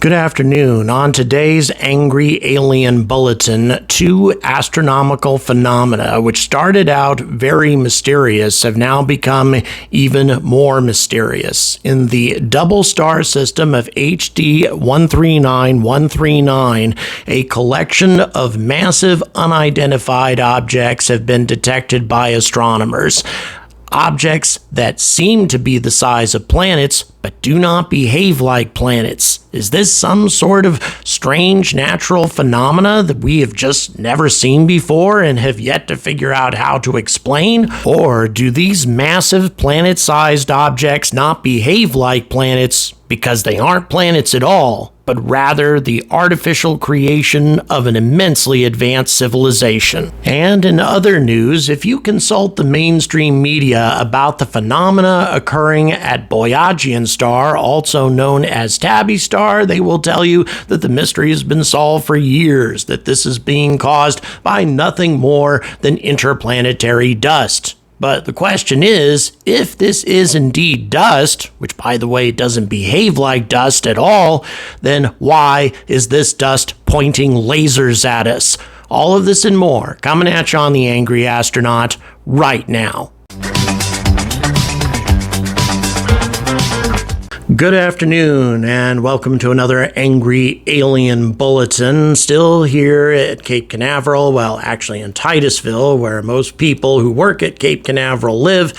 Good afternoon. On today's Angry Alien Bulletin, two astronomical phenomena which started out very mysterious have now become even more mysterious. In the double star system of HD 139139, a collection of massive unidentified objects have been detected by astronomers. Objects that seem to be the size of planets, but do not behave like planets. Is this some sort of strange natural phenomena that we have just never seen before and have yet to figure out how to explain? Or do these massive planet-sized objects not behave like planets because they aren't planets at all, but rather the artificial creation of an immensely advanced civilization? And in other news, if you consult the mainstream media about the phenomena occurring at Boyajian star, also known as Tabby star, they will tell you that the mystery has been solved for years, that this is being caused by nothing more than interplanetary dust. But the question is, if this is indeed dust, which by the way doesn't behave like dust at all, then why is this dust pointing lasers at us? All of this and more coming at you on The Angry Astronaut right now. Good afternoon, and welcome to another Angry Alien Bulletin. Still here at Cape Canaveral, well, actually in Titusville, where most people who work at Cape Canaveral live.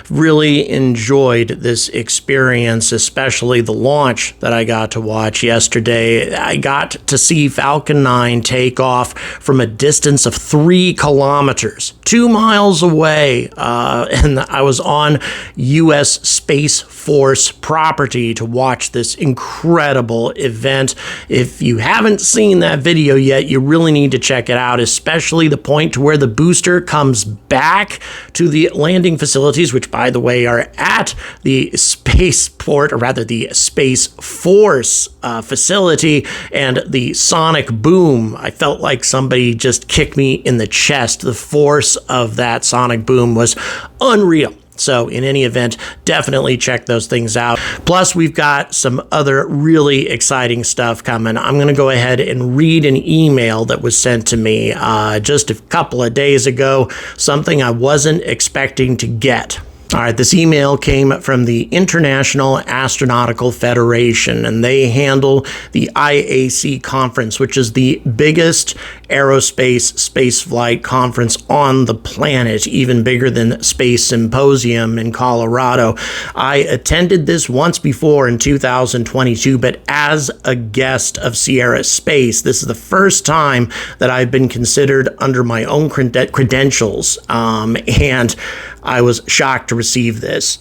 Really enjoyed this experience, especially the launch that I got to watch yesterday. I got to see Falcon 9 take off from a distance of 3 kilometers, 2 miles away, and I was on U.S. Space Force property to watch this incredible event. If you haven't seen that video yet, you really need to check it out, especially the point to where the booster comes back to the landing facilities, which by the way are at the spaceport, or rather the Space Force facility, and the sonic boom. I felt like somebody just kicked me in the chest. The force of that sonic boom was unreal. So in any event, definitely check those things out. Plus, we've got some other really exciting stuff coming. I'm going to go ahead and read an email that was sent to me just a couple of days ago, something I wasn't expecting to get. All right, this email came from the International Astronautical Federation, and they handle the IAC conference, which is the biggest aerospace spaceflight conference on the planet, even bigger than Space Symposium in Colorado. I attended this once before in 2022, but as a guest of Sierra Space. This is the first time that I've been considered under my own credentials, and I was shocked to receive this.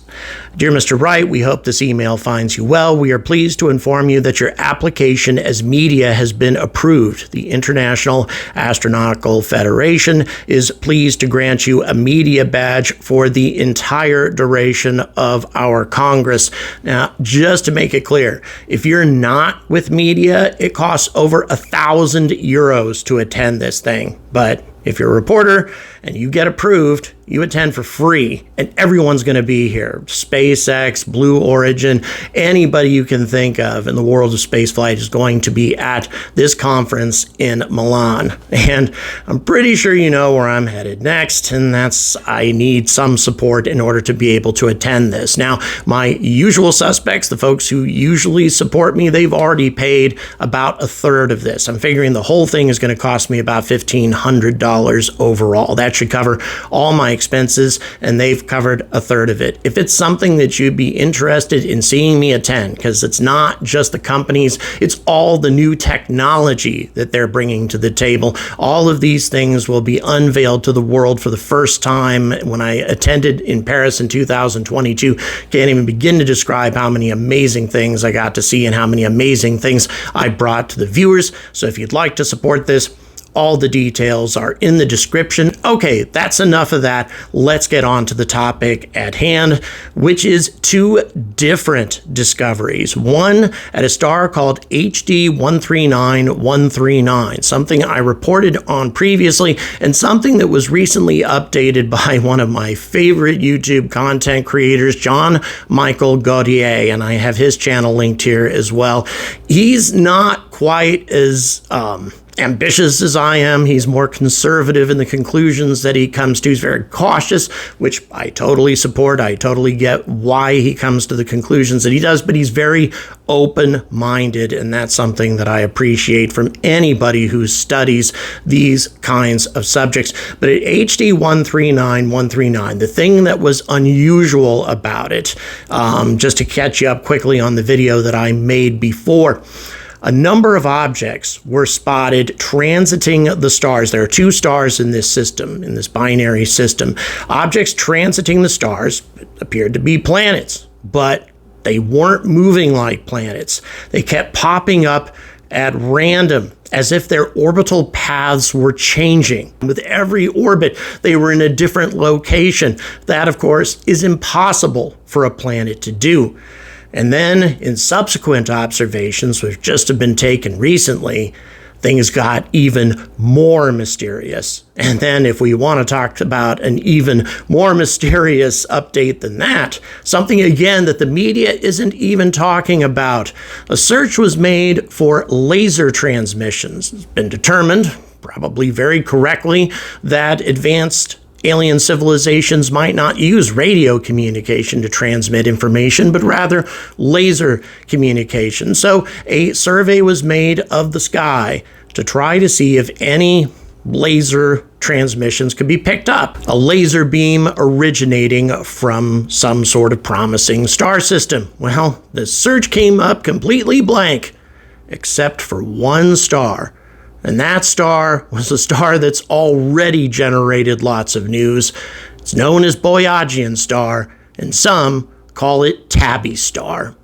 Dear Mr. Wright, we hope this email finds you well. We are pleased to inform you that your application as media has been approved. The International Astronautical Federation is pleased to grant you a media badge for the entire duration of our Congress. Now, just to make it clear, if you're not with media, it costs over €1,000 to attend this thing. But if you're a reporter and you get approved, you attend for free, and everyone's going to be here. SpaceX, Blue Origin, anybody you can think of in the world of spaceflight is going to be at this conference in Milan. And I'm pretty sure you know where I'm headed next, and that's I need some support in order to be able to attend this. Now, my usual suspects, the folks who usually support me, they've already paid about a third of this. I'm figuring the whole thing is going to cost me about $1,500 overall. That should cover all my expenses, and they've covered a third of it. If it's something that you'd be interested in seeing me attend, because it's not just the companies, it's all the new technology that they're bringing to the table. All of these things will be unveiled to the world for the first time. When I attended in Paris in 2022, can't even begin to describe how many amazing things I got to see and how many amazing things I brought to the viewers. So if you'd like to support this, All the details are in the description. Okay, that's enough of that. Let's get on to the topic at hand, which is two different discoveries. One at a star called HD 139139, something I reported on previously, and something that was recently updated by one of my favorite YouTube content creators, John Michael Godier, and I have his channel linked here as well. He's not quite as ambitious as I am. He's more conservative in the conclusions that he comes to. He's very cautious, which I totally support. I totally get why he comes to the conclusions that he does, but he's very open-minded, and that's something that I appreciate from anybody who studies these kinds of subjects. But at HD 139139, the thing that was unusual about it, just to catch you up quickly on the video that I made before, a number of objects were spotted transiting the stars. There are two stars in this system, in this binary system. Objects transiting the stars appeared to be planets, but they weren't moving like planets. They kept popping up at random, as if their orbital paths were changing. With every orbit, they were in a different location. That, of course, is impossible for a planet to do. And then, in subsequent observations, which just have been taken recently, things got even more mysterious. And then, if we want to talk about an even more mysterious update than that, something again that the media isn't even talking about, a search was made for laser transmissions. It's been determined, probably very correctly, that advanced alien civilizations might not use radio communication to transmit information, but rather laser communication. So a survey was made of the sky to try to see if any laser transmissions could be picked up. A laser beam originating from some sort of promising star system. Well, the search came up completely blank, except for one star. And that star was a star that's already generated lots of news. It's known as Boyajian star, and some call it Tabby star.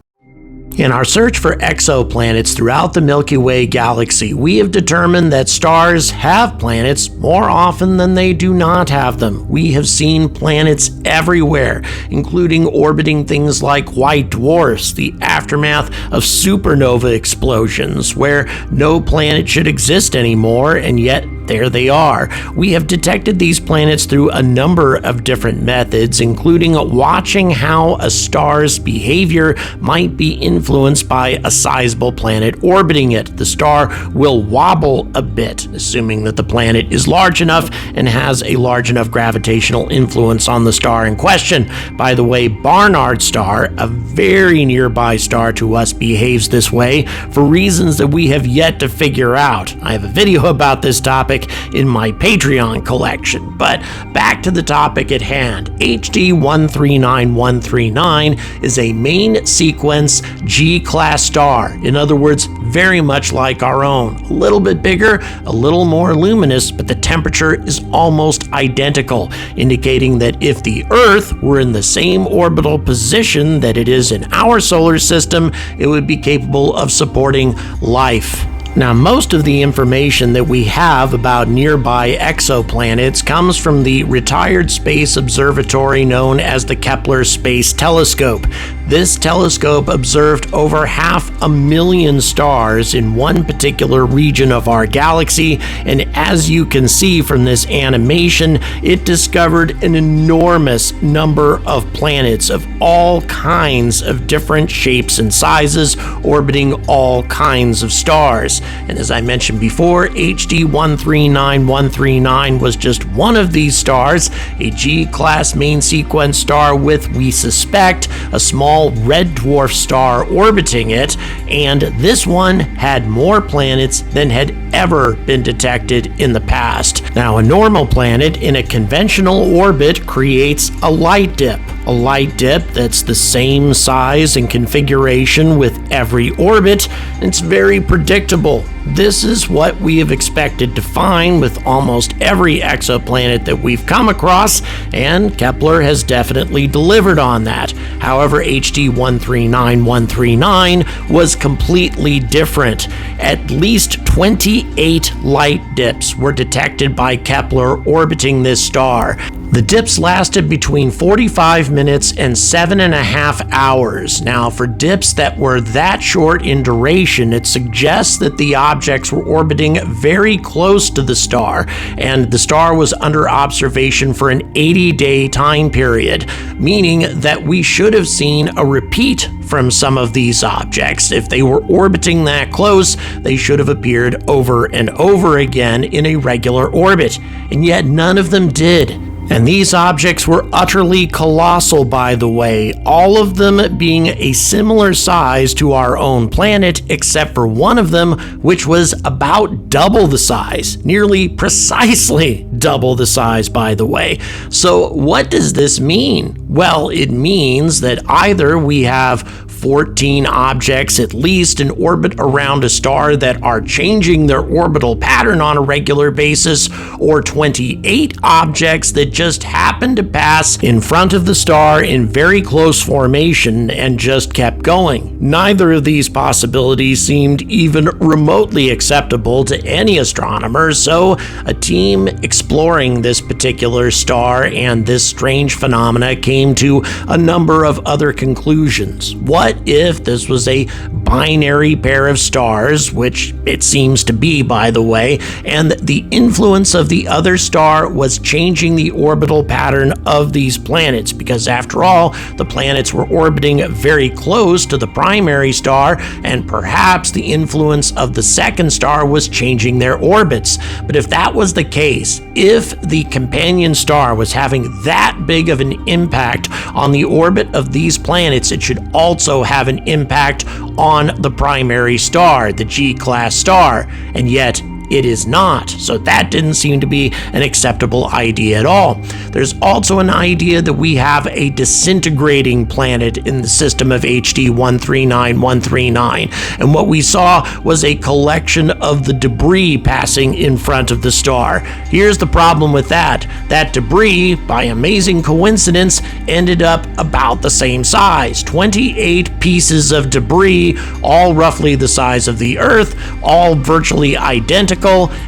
In our search for exoplanets throughout the Milky Way galaxy, we have determined that stars have planets more often than they do not have them. We have seen planets everywhere, including orbiting things like white dwarfs, the aftermath of supernova explosions, where no planet should exist anymore, and yet there they are. We have detected these planets through a number of different methods, including watching how a star's behavior might be influenced by a sizable planet orbiting it. The star will wobble a bit, assuming that the planet is large enough and has a large enough gravitational influence on the star in question. By the way, Barnard star, a very nearby star to us, behaves this way for reasons that we have yet to figure out. I have a video about this topic in my Patreon collection. But back to the topic at hand. HD 139139 is a main sequence G-class star. In other words, very much like our own. A little bit bigger, a little more luminous, but the temperature is almost identical, indicating that if the Earth were in the same orbital position that it is in our solar system, it would be capable of supporting life. Now, most of the information that we have about nearby exoplanets comes from the retired space observatory known as the Kepler Space Telescope. This telescope observed over 500,000 stars in one particular region of our galaxy, and as you can see from this animation, it discovered an enormous number of planets of all kinds of different shapes and sizes, orbiting all kinds of stars. And as I mentioned before, HD 139139 was just one of these stars, a G-class main sequence star with, we suspect, a small red dwarf star orbiting it, and this one had more planets than had ever been detected in the past. Now, a normal planet in a conventional orbit creates a light dip. A light dip that's the same size and configuration with every orbit, It's very predictable. This is what we have expected to find with almost every exoplanet that we've come across, and Kepler has definitely delivered on that. However, HD 139139 was completely different. At least 28 light dips were detected by Kepler orbiting this star. The dips lasted between 45 minutes and 7.5 hours. Now, for dips that were that short in duration, it suggests that the objects were orbiting very close to the star, and the star was under observation for an 80-day time period, meaning that we should have seen a repeat from some of these objects. If they were orbiting that close, they should have appeared over and over again in a regular orbit, and yet none of them did. And these objects were utterly colossal, by the way, all of them being a similar size to our own planet, except for one of them, which was about double the size, nearly precisely double the size, by the way. So what does this mean? Well, it means that either we have 14 objects at least in orbit around a star that are changing their orbital pattern on a regular basis, or 28 objects that just happen to pass in front of the star in very close formation and just kept going. Neither of these possibilities seemed even remotely acceptable to any astronomer, so a team exploring this particular star and this strange phenomena came to a number of other conclusions. What if this was a binary pair of stars, which it seems to be, by the way, and the influence of the other star was changing the orbital pattern of these planets? Because after all, the planets were orbiting very close to the primary star, and perhaps the influence of the second star was changing their orbits. But if that was the case, if the companion star was having that big of an impact on the orbit of these planets, it should also have an impact on the primary star, the G-class star, and yet it is not. So that didn't seem to be an acceptable idea at all. There's also an idea that we have a disintegrating planet in the system of HD 139139, and what we saw was a collection of the debris passing in front of the star. Here's the problem with that. That debris, by amazing coincidence, ended up about the same size. 28 pieces of debris, all roughly the size of the Earth, all virtually identical,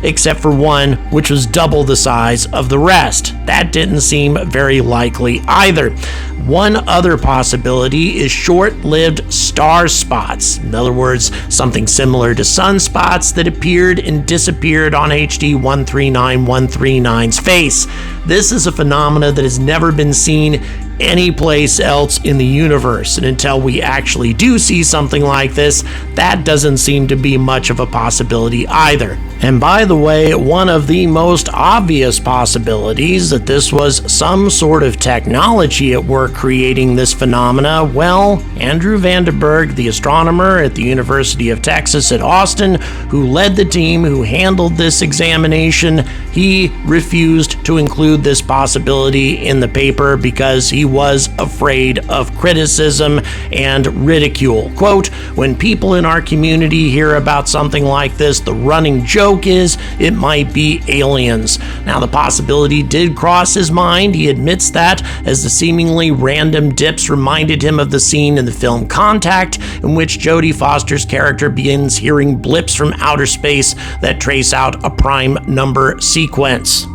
except for one which was double the size of the rest. That didn't seem very likely either. One other possibility is short-lived star spots. In other words, something similar to sunspots that appeared and disappeared on HD 139139's face. This is a phenomena that has never been seen any place else in the universe, and until we actually do see something like this, that doesn't seem to be much of a possibility either. And by the way, one of the most obvious possibilities that this was some sort of technology at work creating this phenomena, well, Andrew Vandenberg, the astronomer at the University of Texas at Austin, who led the team who handled this examination, he refused to include this possibility in the paper because he was afraid of criticism and ridicule. Quote, "When people in our community hear about something like this, the running joke is it might be aliens." Now, the possibility did cross his mind. He admits that, as the seemingly random dips reminded him of the scene in the film Contact, in which Jodie Foster's character begins hearing blips from outer space that trace out a prime number sequence.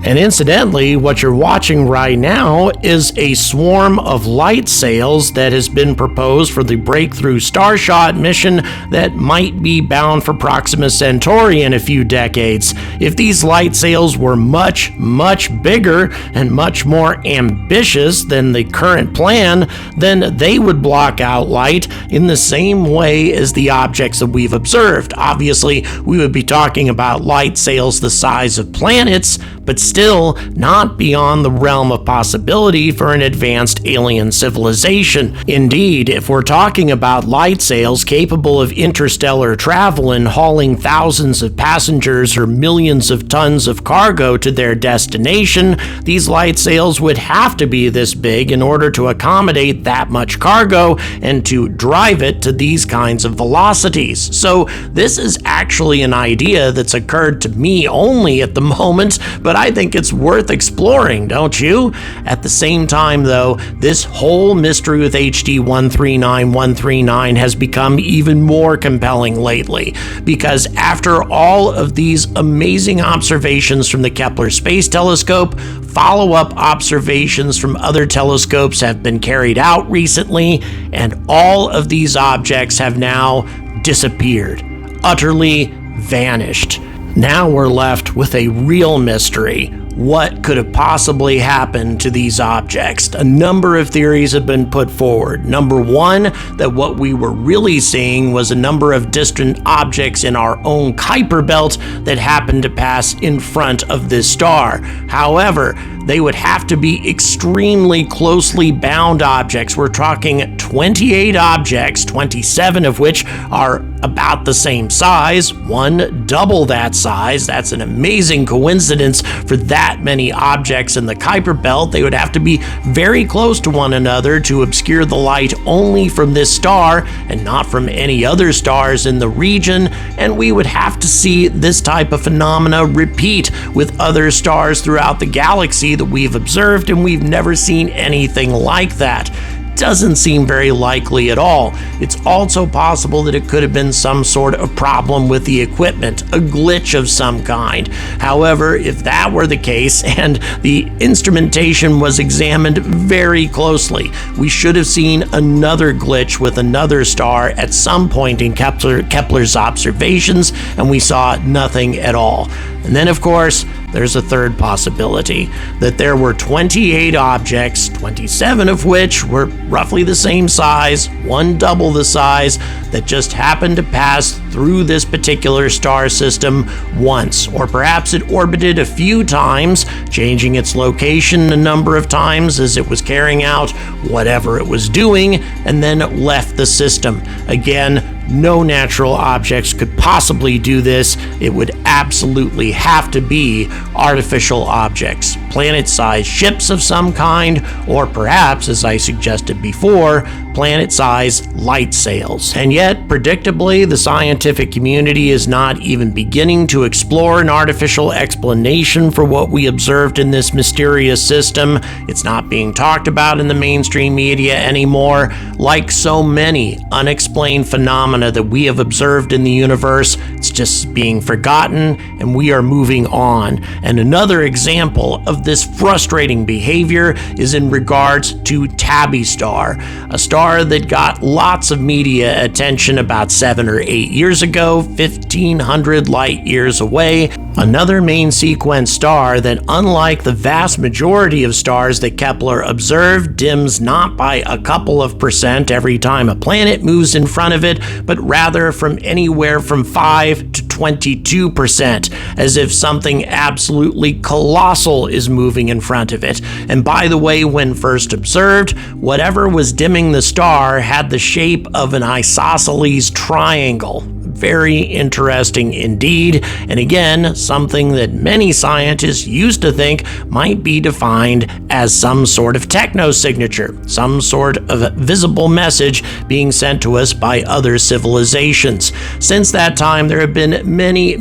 And incidentally, what you're watching right now is a swarm of light sails that has been proposed for the Breakthrough Starshot mission that might be bound for Proxima Centauri in a few decades. If these light sails were much, much bigger and much more ambitious than the current plan, then they would block out light in the same way as the objects that we've observed. Obviously, we would be talking about light sails the size of planets, but still still not beyond the realm of possibility for an advanced alien civilization. Indeed, if we're talking about light sails capable of interstellar travel and hauling thousands of passengers or millions of tons of cargo to their destination, these light sails would have to be this big in order to accommodate that much cargo and to drive it to these kinds of velocities. So this is actually an idea that's occurred to me only at the moment, but I think it's worth exploring, don't you? At the same time, though, this whole mystery with HD 139139 has become even more compelling lately, because after all of these amazing observations from the Kepler Space Telescope, follow-up observations from other telescopes have been carried out recently, and all of these objects have now disappeared, utterly vanished. Now we're left with a real mystery. What could have possibly happened to these objects? A number of theories have been put forward. Number one, that what we were really seeing was a number of distant objects in our own Kuiper belt that happened to pass in front of this star. However, they would have to be extremely closely bound objects. We're talking 28 objects, 27 of which are about the same size, one double that size. That's an amazing coincidence for that many objects in the Kuiper belt. They would have to be very close to one another to obscure the light only from this star and not from any other stars in the region, and we would have to see this type of phenomena repeat with other stars throughout the galaxy that we've observed, and we've never seen anything like that. Doesn't seem very likely at all. It's also possible that it could have been some sort of problem with the equipment, a glitch of some kind. However, if that were the case and the instrumentation was examined very closely, we should have seen another glitch with another star at some point in Kepler's observations, and we saw nothing at all. And then, of course, there's a third possibility, that there were 28 objects, 27 of which were roughly the same size, one double the size, that just happened to pass through this particular star system once. Or perhaps it orbited a few times, changing its location a number of times as it was carrying out whatever it was doing, and then left the system. Again, no natural objects could possibly do this. It would absolutely have to be artificial objects, planet-sized ships of some kind, or perhaps, as I suggested before, planet-sized light sails. And yet, predictably, the scientific community is not even beginning to explore an artificial explanation for what we observed in this mysterious system. It's not being talked about in the mainstream media anymore. Like so many unexplained phenomena that we have observed in the universe, it's just being forgotten, and we are moving on. And another example of this frustrating behavior is in regards to Tabby star, a star that got lots of media attention about 7 or 8 years ago, 1,500 light years away. Another main sequence star that, unlike the vast majority of stars that Kepler observed, dims not by a couple of percent every time a planet moves in front of it, but rather from anywhere from 5 to 22%, as if something absolutely colossal is moving in front of it. And by the way, when first observed, whatever was dimming the star had the shape of an isosceles triangle. Very interesting indeed, and again, something that many scientists used to think might be defined as some sort of techno-signature, some sort of visible message being sent to us by other civilizations. Since that time, there have been many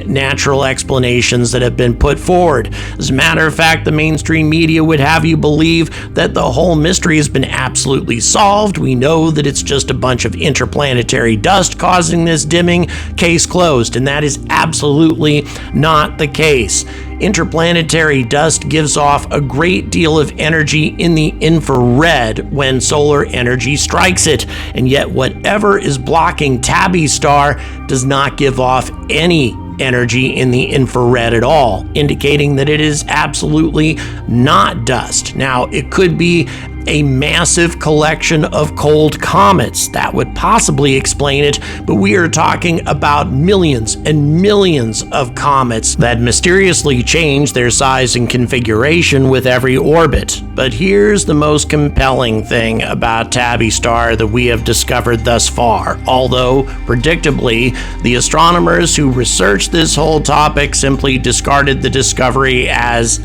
natural explanations that have been put forward. As a matter of fact, the mainstream media would have you believe that the whole mystery has been absolutely solved. We know that it's just a bunch of interplanetary dust causing this dimming, case closed, and that is absolutely not the case. Interplanetary dust gives off a great deal of energy in the infrared when solar energy strikes it, and yet whatever is blocking Tabby star does not give off any energy in the infrared at all, indicating that it is absolutely not dust. Now, it could be a massive collection of cold comets. That would possibly explain it, but we are talking about millions and millions of comets that mysteriously change their size and configuration with every orbit. But here's the most compelling thing about Tabby star that we have discovered thus far. Although, predictably, the astronomers who researched this whole topic simply discarded the discovery as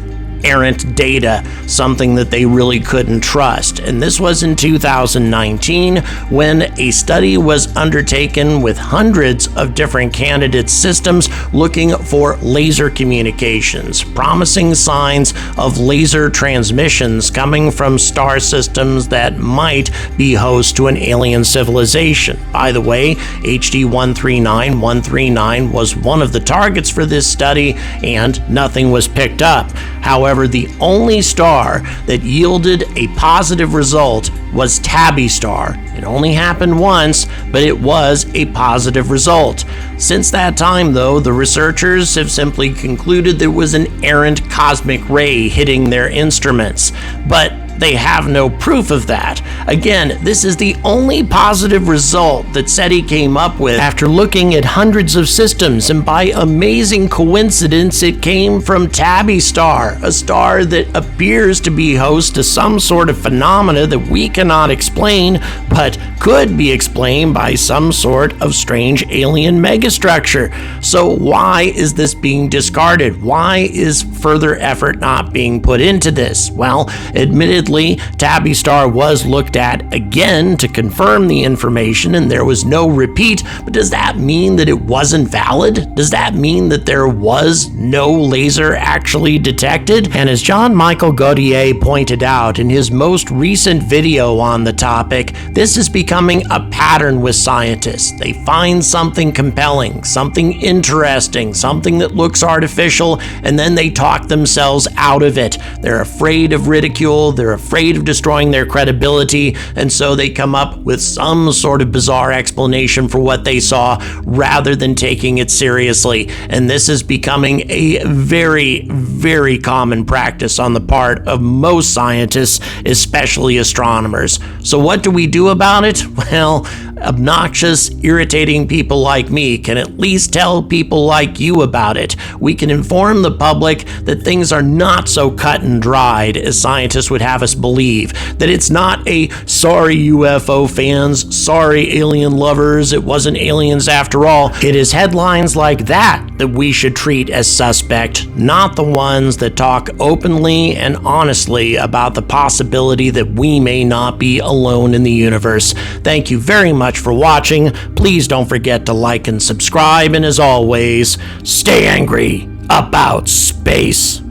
errant data, something that they really couldn't trust. And this was in 2019 when a study was undertaken with hundreds of different candidate systems looking for laser communications, promising signs of laser transmissions coming from star systems that might be host to an alien civilization. By the way, HD 139139 was one of the targets for this study, and nothing was picked up. However, the only star that yielded a positive result was Tabby star. It only happened once, but it was a positive result. Since that time, though, the researchers have simply concluded there was an errant cosmic ray hitting their instruments. But they have no proof of that. Again, this is the only positive result that SETI came up with after looking at hundreds of systems, and by amazing coincidence, it came from Tabby star, a star that appears to be host to some sort of phenomena that we cannot explain, but could be explained by some sort of strange alien megastructure. So why is this being discarded? Why is further effort not being put into this? Well, admittedly, Tabby star was looked at again to confirm the information, and there was no repeat, but does that mean that it wasn't valid? Does that mean that there was no laser actually detected? And as John Michael Godier pointed out in his most recent video on the topic, this is becoming a pattern with scientists. They find something compelling, something interesting, something that looks artificial, and then they talk themselves out of it. They're afraid of ridicule, they're afraid of destroying their credibility, and so they come up with some sort of bizarre explanation for what they saw rather than taking it seriously. And this is becoming a very, very common practice on the part of most scientists, especially astronomers. So what do we do about it? Well, obnoxious, irritating people like me can at least tell people like you about it. We can inform the public that things are not so cut and dried as scientists would have us believe, that it's not a sorry UFO fans, sorry alien lovers, it wasn't aliens after all. It is headlines like that that we should treat as suspect, not the ones that talk openly and honestly about the possibility that we may not be alone in the universe. Thank you very much for watching. Please don't forget to like and subscribe, and as always, stay angry about space.